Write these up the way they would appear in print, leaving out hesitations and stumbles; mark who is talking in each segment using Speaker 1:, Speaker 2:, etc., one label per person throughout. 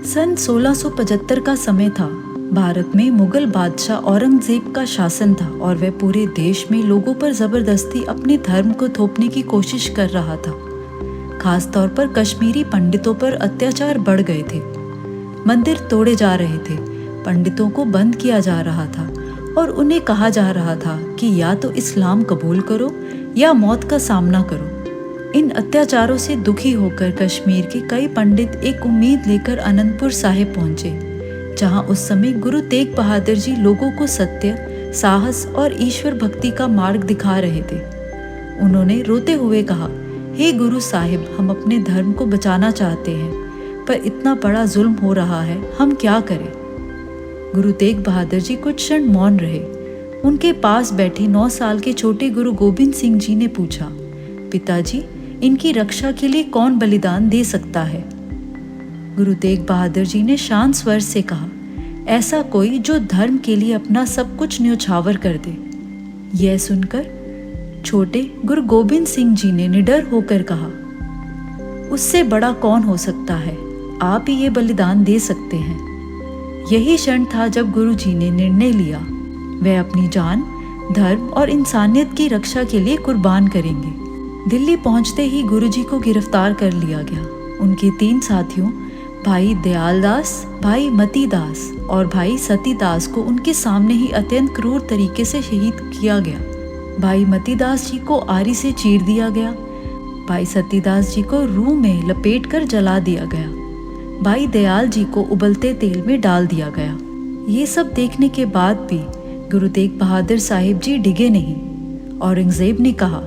Speaker 1: सन 1675 का समय था। भारत में मुगल बादशाह औरंगजेब का शासन था और वह पूरे देश में लोगों पर जबरदस्ती अपने धर्म को थोपने की कोशिश कर रहा था। खास तौर पर कश्मीरी पंडितों पर अत्याचार बढ़ गए थे। मंदिर तोड़े जा रहे थे, पंडितों को बंद किया जा रहा था और उन्हें कहा जा रहा था कि या तो इस्लाम कबूल करो या मौत का सामना करो। इन अत्याचारों से दुखी होकर कश्मीर के कई पंडित एक उम्मीद लेकर अनंतपुर साहिब पहुंचे, जहां उस समय गुरु तेग बहादुर जी लोगों को सत्य, साहस और ईश्वर भक्ति का मार्ग दिखा रहे थे। उन्होंने रोते हुए कहा, हे गुरु साहिब, हम अपने धर्म को बचाना चाहते हैं, पर इतना बड़ा जुल्म हो रहा है, हम क्या करें। गुरु तेग बहादुर जी कुछ क्षण मौन रहे। उनके पास बैठे 9 साल के छोटे गुरु गोबिंद सिंह जी ने पूछा, पिताजी, इनकी रक्षा के लिए कौन बलिदान दे सकता है। गुरु तेग बहादुर जी ने शांत स्वर से कहा, ऐसा कोई जो धर्म के लिए अपना सब कुछ न्यौछावर कर दे। यह सुनकर छोटे गुरु गोबिंद सिंह जी ने निडर होकर कहा, उससे बड़ा कौन हो सकता है, आप ही ये बलिदान दे सकते हैं। यही क्षण था जब गुरु जी ने निर्णय लिया, वह अपनी जान, धर्म और इंसानियत की रक्षा के लिए कुर्बान करेंगे। दिल्ली पहुंचते ही गुरुजी को गिरफ्तार कर लिया गया। उनके 3 साथियों, भाई दयालदास, भाई मतीदास और भाई सतीदास को उनके सामने ही अत्यंत क्रूर तरीके से शहीद किया गया। भाई मतीदास जी को आरी से चीर दिया गया। भाई सतीदास जी को रूह में लपेटकर जला दिया गया। भाई दयाल जी को उबलते तेल में डाल दिया गया। ये सब देखने के बाद भी गुरु तेग बहादुर साहिब जी डिगे नहीं। औरंगजेब ने कहा,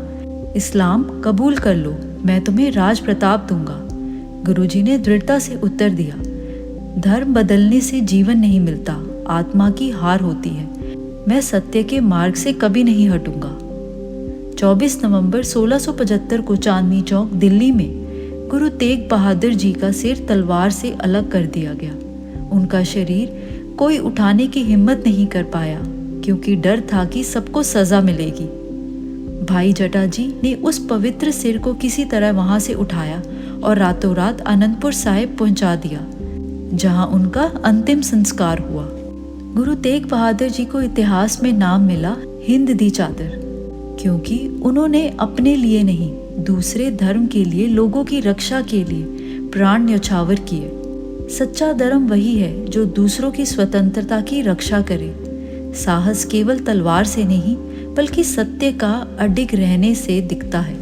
Speaker 1: इस्लाम कबूल कर लो, मैं तुम्हें राज प्रताप दूंगा। गुरुजी ने दृढ़ता से उत्तर दिया, धर्म बदलने से जीवन नहीं मिलता, आत्मा की हार होती है। मैं सत्य के मार्ग से कभी नहीं हटूंगा। 24 नवंबर 1675 को चांदनी चौक दिल्ली में गुरु तेग बहादुर जी का सिर तलवार से अलग कर दिया गया। उनका शरीर कोई उठाने की हिम्मत नहीं कर पाया, क्योंकि डर था कि सबको सजा मिलेगी। भाई जटा जी ने उस पवित्र सिर को किसी तरह वहां से उठाया और रातों रात अनंतपुर साहिब पहुंचा दिया, जहां उनका अंतिम संस्कार हुआ। गुरु तेग बहादुर जी को इतिहास में नाम मिला हिंद दी चादर, क्योंकि उन्होंने अपने लिए नहीं, दूसरे धर्म के लिए, लोगों की रक्षा के लिए प्राण न्यौछावर किए। सच्चा धर्म वही है जो दूसरों की स्वतंत्रता की रक्षा करे। साहस केवल तलवार से नहीं, बल्कि सत्य का अडिग रहने से दिखता है।